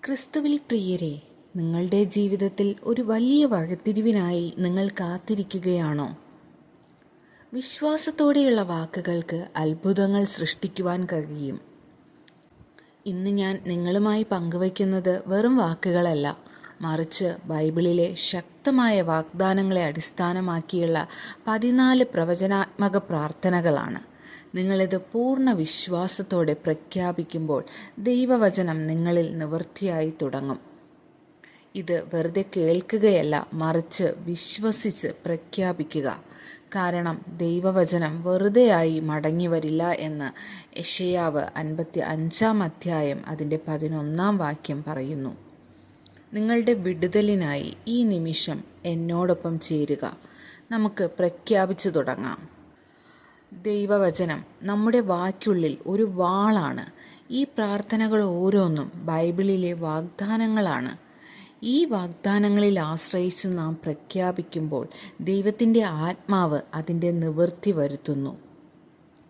ക്രിസ്തുവിൽ പ്രിയരെ, നിങ്ങളുടെ ജീവിതത്തിൽ ഒരു വലിയ വഴിത്തിരിവിനായി നിങ്ങൾ കാത്തിരിക്കുകയാണോ? വിശ്വാസത്തോടെയുള്ള വാക്കുകൾക്ക് അത്ഭുതങ്ങൾ സൃഷ്ടിക്കുവാൻ കഴിയും. ഇന്ന് ഞാൻ നിങ്ങളുമായി പങ്കുവയ്ക്കുന്നത് വെറും വാക്കുകളല്ല, മറിച്ച് ബൈബിളിലെ ശക്തമായ വാഗ്ദാനങ്ങളെ അടിസ്ഥാനമാക്കിയുള്ള 14 പ്രവചനാത്മക പ്രാർത്ഥനകളാണ്. നിങ്ങളിത് പൂർണ്ണ വിശ്വാസത്തോടെ പ്രഖ്യാപിക്കുമ്പോൾ ദൈവവചനം നിങ്ങളിൽ നിവൃത്തിയായി തുടങ്ങും. ഇത് വെറുതെ കേൾക്കുകയല്ല, മറിച്ച് വിശ്വസിച്ച് പ്രഖ്യാപിക്കുക. കാരണം ദൈവവചനം വെറുതെയായി മടങ്ങി വരില്ല എന്ന് യെശയ്യാവ് 55-ാം അധ്യായം അതിൻ്റെ 11-ാം വാക്യം പറയുന്നു. നിങ്ങളുടെ വിടുതലിനായി ഈ നിമിഷം എന്നോടൊപ്പം ചേരുക. നമുക്ക് പ്രഖ്യാപിച്ചു തുടങ്ങാം. ദൈവവചനം നമ്മുടെ വാക്കുള്ളിൽ ഒരു വാളാണ്. ഈ പ്രാർത്ഥനകൾ ഓരോന്നും ബൈബിളിലെ വാഗ്ദാനങ്ങളാണ്. ഈ വാഗ്ദാനങ്ങളിൽ ആശ്രയിച്ച് നാം പ്രഖ്യാപിക്കുമ്പോൾ ദൈവത്തിൻ്റെ ആത്മാവ് അതിൻ്റെ നിവൃത്തി വരുത്തുന്നു.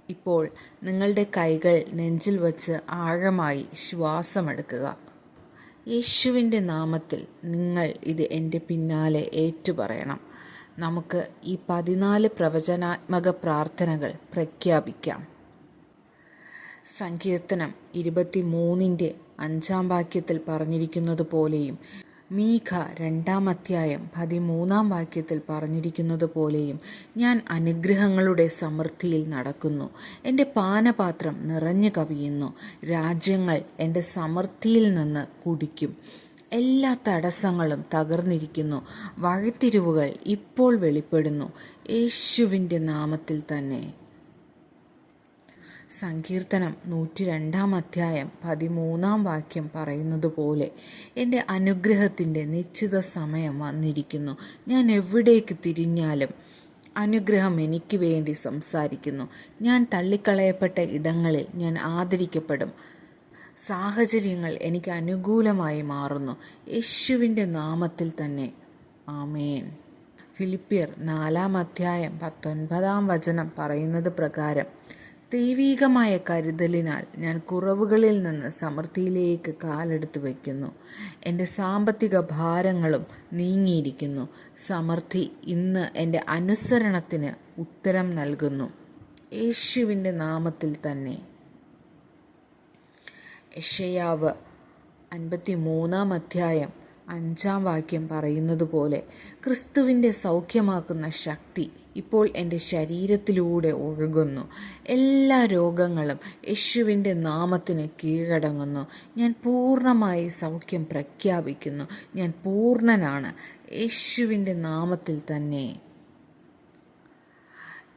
ഇപ്പോൾ നിങ്ങളുടെ കൈകൾ നെഞ്ചിൽ വച്ച് ആഴമായി ശ്വാസമെടുക്കുക. യേശുവിൻ്റെ നാമത്തിൽ നിങ്ങൾ ഇത് എൻ്റെ പിന്നാലെ ഏറ്റുപറയണം. നമുക്ക് ഈ 14 പ്രവചനാത്മക പ്രാർത്ഥനകൾ പ്രഖ്യാപിക്കാം. സങ്കീർത്തനം 23-ന്റെ 5-ാം വാക്യത്തിൽ പറഞ്ഞിരിക്കുന്നത് പോലെയും മീഖ 2-ാം അധ്യായം 13-ാം വാക്യത്തിൽ പറഞ്ഞിരിക്കുന്നത് പോലെയും ഞാൻ അനുഗ്രഹങ്ങളുടെ സമൃദ്ധിയിൽ നടക്കുന്നു. എൻ്റെ പാനപാത്രം നിറഞ്ഞു കവിയുന്നു. രാജ്യങ്ങൾ എൻ്റെ സമൃദ്ധിയിൽ നിന്ന് കുടിക്കും. എല്ലാ തടസ്സങ്ങളും തകർന്നിരിക്കുന്നു. വഴിത്തിരിവുകൾ ഇപ്പോൾ വെളിപ്പെടുന്നു. യേശുവിൻ്റെ നാമത്തിൽ തന്നെ. സങ്കീർത്തനം 102-ാം അധ്യായം 13-ാം വാക്യം പറയുന്നത് പോലെ എൻ്റെ അനുഗ്രഹത്തിൻ്റെ നിശ്ചിത സമയം വന്നിരിക്കുന്നു. ഞാൻ എവിടേക്ക് തിരിഞ്ഞാലും അനുഗ്രഹം എനിക്ക് വേണ്ടി സംസാരിക്കുന്നു. ഞാൻ തള്ളിക്കളയപ്പെട്ട ഇടങ്ങളിൽ ഞാൻ ആദരിക്കപ്പെടും. സാഹചര്യങ്ങൾ എനിക്ക് അനുകൂലമായി മാറുന്നു. യേശുവിൻ്റെ നാമത്തിൽ തന്നെ. ആമേൻ. ഫിലിപ്പിയർ 4-ാം അധ്യായം 19-ാം വചനം പറയുന്നത് പ്രകാരം ദൈവീകമായ കരുതലിനാൽ ഞാൻ കുറവുകളിൽ നിന്ന് സമൃദ്ധിയിലേക്ക് കാലെടുത്ത് വയ്ക്കുന്നു. എൻ്റെ സാമ്പത്തിക ഭാരങ്ങളും നീങ്ങിയിരിക്കുന്നു. സമൃദ്ധി ഇന്ന് എൻ്റെ അനുസരണത്തിന് ഉത്തരം നൽകുന്നു. യേശുവിൻ്റെ നാമത്തിൽ തന്നെ. യെശയ്യാവ് 53-ാം അധ്യായം 5-ാം വാക്യം പറയുന്നത് പോലെ ക്രിസ്തുവിൻ്റെ സൗഖ്യമാക്കുന്ന ശക്തി ഇപ്പോൾ എൻ്റെ ശരീരത്തിലൂടെ ഒഴുകുന്നു. എല്ലാ രോഗങ്ങളും യേശുവിൻ്റെ നാമത്തിന് കീഴടങ്ങുന്നു. ഞാൻ പൂർണ്ണമായി സൗഖ്യം പ്രഖ്യാപിക്കുന്നു. ഞാൻ പൂർണ്ണനാണ്. യേശുവിൻ്റെ നാമത്തിൽ തന്നെ.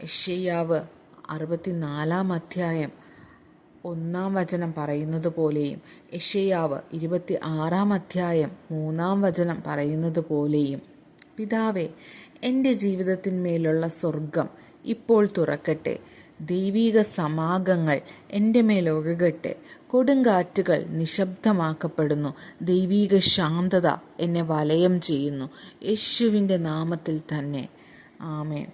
യെശയ്യാവ് 64-ാം അധ്യായം 1-ാം വചനം പറയുന്നത് പോലെയും യെശയ്യാവ് 26-ാം അധ്യായം 3-ാം വചനം പറയുന്നത് പോലെയും പിതാവേ, എൻ്റെ ജീവിതത്തിന്മേലുള്ള സ്വർഗം ഇപ്പോൾ തുറക്കട്ടെ. ദൈവിക സമാഗങ്ങൾ എൻ്റെ മേൽ ഒഴുകട്ടെ. കൊടുങ്കാറ്റുകൾ നിശബ്ദമാക്കപ്പെടുന്നു. ദൈവിക ശാന്തത എന്നെ വലയം ചെയ്യുന്നു. യേശുവിൻ്റെ നാമത്തിൽ തന്നെ. ആമേൻ.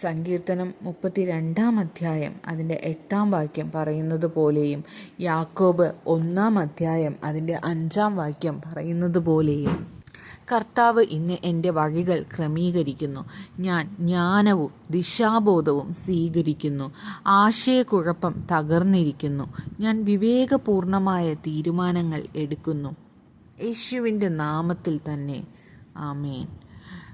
സങ്കീർത്തനം 32-ാം അധ്യായം അതിൻ്റെ 8-ാം വാക്യം പറയുന്നത് പോലെയും യാക്കോബ് 1-ാം അധ്യായം അതിൻ്റെ 5-ാം വാക്യം പറയുന്നത് പോലെയും കർത്താവ് ഇന്ന് എൻ്റെ വഴികൾ ക്രമീകരിക്കുന്നു. ഞാൻ ജ്ഞാനവും ദിശാബോധവും സ്വീകരിക്കുന്നു. ആശയക്കുഴപ്പം തകർന്നിരിക്കുന്നു. ഞാൻ വിവേകപൂർണമായ തീരുമാനങ്ങൾ എടുക്കുന്നു. യേശുവിൻ്റെ നാമത്തിൽ തന്നെ. ആമേൻ.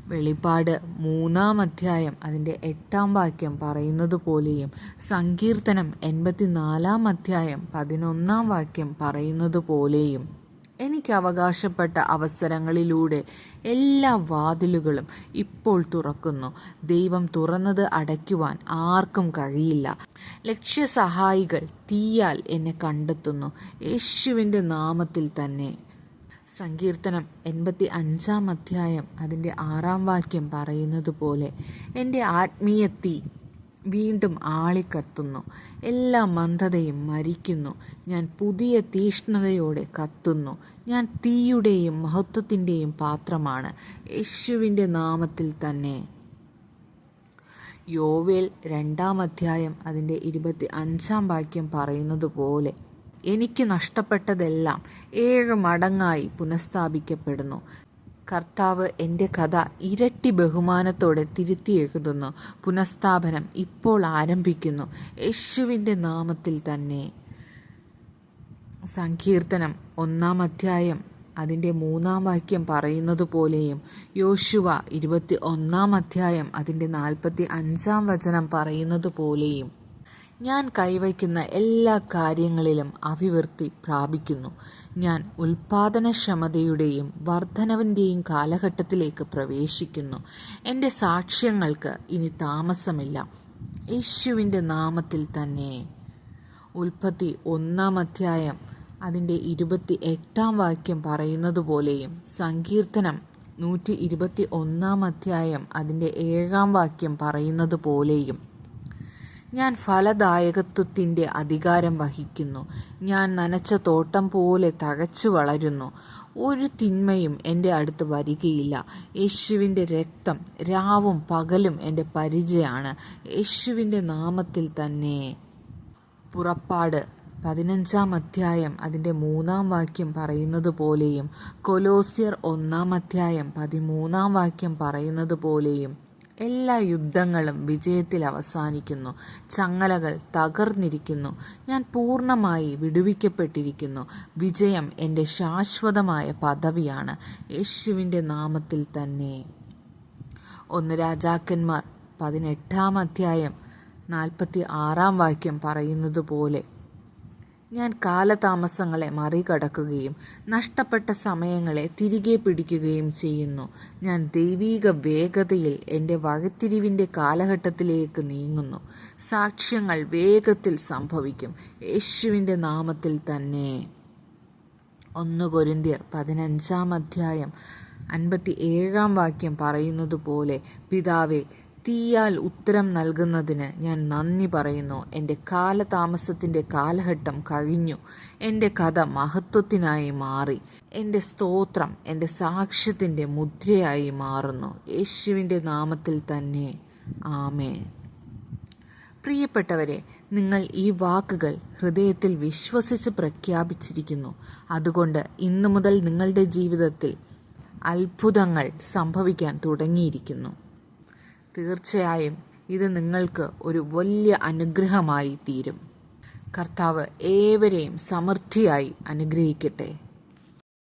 വെളിപ്പാട് 3-ാം അധ്യായം അതിൻ്റെ 8-ാം വാക്യം പറയുന്നത് പോലെയും സങ്കീർത്തനം 84-ാം അധ്യായം 11-ാം വാക്യം പറയുന്നത് പോലെയും എനിക്ക് അവകാശപ്പെട്ട അവസരങ്ങളിലൂടെ എല്ലാ വാതിലുകളും ഇപ്പോൾ തുറക്കുന്നു. ദൈവം തുറന്നത് അടയ്ക്കുവാൻ ആർക്കും കഴിയില്ല. ലക്ഷ്യസഹായികൾ തീയാൽ എന്നെ കണ്ടെത്തുന്നു. യേശുവിൻ്റെ നാമത്തിൽ തന്നെ. സങ്കീർത്തനം 85-ാം അധ്യായം അതിൻ്റെ 6-ാം വാക്യം പറയുന്നത് പോലെ എൻ്റെ ആത്മീയ തീ വീണ്ടും ആളിക്കത്തുന്നു. എല്ലാ മന്ദതയും മരിക്കുന്നു. ഞാൻ പുതിയ തീഷ്ണതയോടെ കത്തുന്നു. ഞാൻ തീയുടെയും മഹത്വത്തിൻ്റെയും പാത്രമാണ്. യേശുവിൻ്റെ നാമത്തിൽ തന്നെ. യോവേൽ 2-ാം അധ്യായം അതിൻ്റെ 25-ാം വാക്യം പറയുന്നത് പോലെ എനിക്ക് നഷ്ടപ്പെട്ടതെല്ലാം 7 മടങ്ങായി പുനഃസ്ഥാപിക്കപ്പെടുന്നു. കർത്താവ് എൻ്റെ കഥ ഇരട്ടി ബഹുമാനത്തോടെ തിരുത്തി എഴുതുന്നു. പുനഃസ്ഥാപനം ഇപ്പോൾ ആരംഭിക്കുന്നു, യേശുവിൻ്റെ നാമത്തിൽ തന്നെ. സങ്കീർത്തനം 1-ാം അധ്യായം അതിൻ്റെ 3-ാം വാക്യം പറയുന്നത് പോലെയും യോശുവ 21-ാം അധ്യായം അതിൻ്റെ 45-ാം വചനം പറയുന്നത് പോലെയും ഞാൻ കൈവയ്ക്കുന്ന എല്ലാ കാര്യങ്ങളിലും അഭിവൃദ്ധി പ്രാപിക്കുന്നു. ഞാൻ ഉൽപാദനക്ഷമതയുടെയും വർധനവിൻ്റെയും കാലഘട്ടത്തിലേക്ക് പ്രവേശിക്കുന്നു. എൻ്റെ സാക്ഷ്യങ്ങൾക്ക് ഇനി താമസമില്ല, യേശുവിൻ്റെ നാമത്തിൽ തന്നെ. ഉൽപ്പത്തി 1-ാം അധ്യായം അതിൻ്റെ 28-ാം വാക്യം പറയുന്നത് പോലെയും സങ്കീർത്തനം 121-ാം അധ്യായം അതിൻ്റെ 7-ാം വാക്യം പറയുന്നത് പോലെയും ഞാൻ ഫലദായകത്വത്തിൻ്റെ അധികാരം വഹിക്കുന്നു. ഞാൻ നനച്ച തോട്ടം പോലെ തഴച്ചു വളരുന്നു. ഒരു തിന്മയും എൻ്റെ അടുത്ത് വരികയില്ല. യേശുവിൻ്റെ രക്തം രാവും പകലും എൻ്റെ പരിചയമാണ്, യേശുവിൻ്റെ നാമത്തിൽ തന്നെ. പുറപ്പാട് 15-ാം അധ്യായം അതിൻ്റെ 3-ാം വാക്യം പറയുന്നത് പോലെയും കൊലോസ്യർ 1-ാം അധ്യായം 13-ാം വാക്യം പറയുന്നത് പോലെയും എല്ലാ യുദ്ധങ്ങളും വിജയത്തിൽ അവസാനിക്കുന്നു. ചങ്ങലകൾ തകർന്നിരിക്കുന്നു. ഞാൻ പൂർണ്ണമായി വിടുവിക്കപ്പെട്ടിരിക്കുന്നു. വിജയം എൻ്റെ ശാശ്വതമായ പദവിയാണ്, യേശുവിൻ്റെ നാമത്തിൽ തന്നെ. 1 രാജാക്കന്മാർ 18-ാം അധ്യായം 46-ാം വാക്യം പറയുന്നത് പോലെ ഞാൻ കാലതാമസങ്ങളെ മറികടക്കുകയും നഷ്ടപ്പെട്ട സമയങ്ങളെ തിരികെ പിടിക്കുകയും ചെയ്യുന്നു. ഞാൻ ദൈവീക വേഗതയിൽ എൻ്റെ വഴിത്തിരിവിൻ്റെ കാലഘട്ടത്തിലേക്ക് നീങ്ങുന്നു. സാക്ഷ്യങ്ങൾ വേഗത്തിൽ സംഭവിക്കും, യേശുവിൻ്റെ നാമത്തിൽ തന്നെ. 1 കൊരിന്ത്യർ 15-ാം അധ്യായം 57-ാം വാക്യം പറയുന്നത് പോലെ പിതാവേ, തീയാൽ ഉത്തരം നൽകുന്നതിന് ഞാൻ നന്ദി പറയുന്നു. എൻ്റെ കാലതാമസത്തിൻ്റെ കാലഘട്ടം കഴിഞ്ഞു. എൻ്റെ കഥ മഹത്വത്തിനായി മാറി. എൻ്റെ സ്തോത്രം എൻ്റെ സാക്ഷ്യത്തിൻ്റെ മുദ്രയായി മാറുന്നു, യേശുവിൻ്റെ നാമത്തിൽ തന്നെ. ആമേൻ. പ്രിയപ്പെട്ടവരെ, നിങ്ങൾ ഈ വാക്കുകൾ ഹൃദയത്തിൽ വിശ്വസിച്ച് പ്രഖ്യാപിച്ചിരിക്കുന്നു. അതുകൊണ്ട് ഇന്നു മുതൽ നിങ്ങളുടെ ജീവിതത്തിൽ അത്ഭുതങ്ങൾ സംഭവിക്കാൻ തുടങ്ങിയിരിക്കുന്നു. തീർച്ചയായും ഇത് നിങ്ങൾക്ക് ഒരു വലിയ അനുഗ്രഹമായി തീരും. കർത്താവ് ഏവരെയും സമൃദ്ധിയായി അനുഗ്രഹിക്കട്ടെ.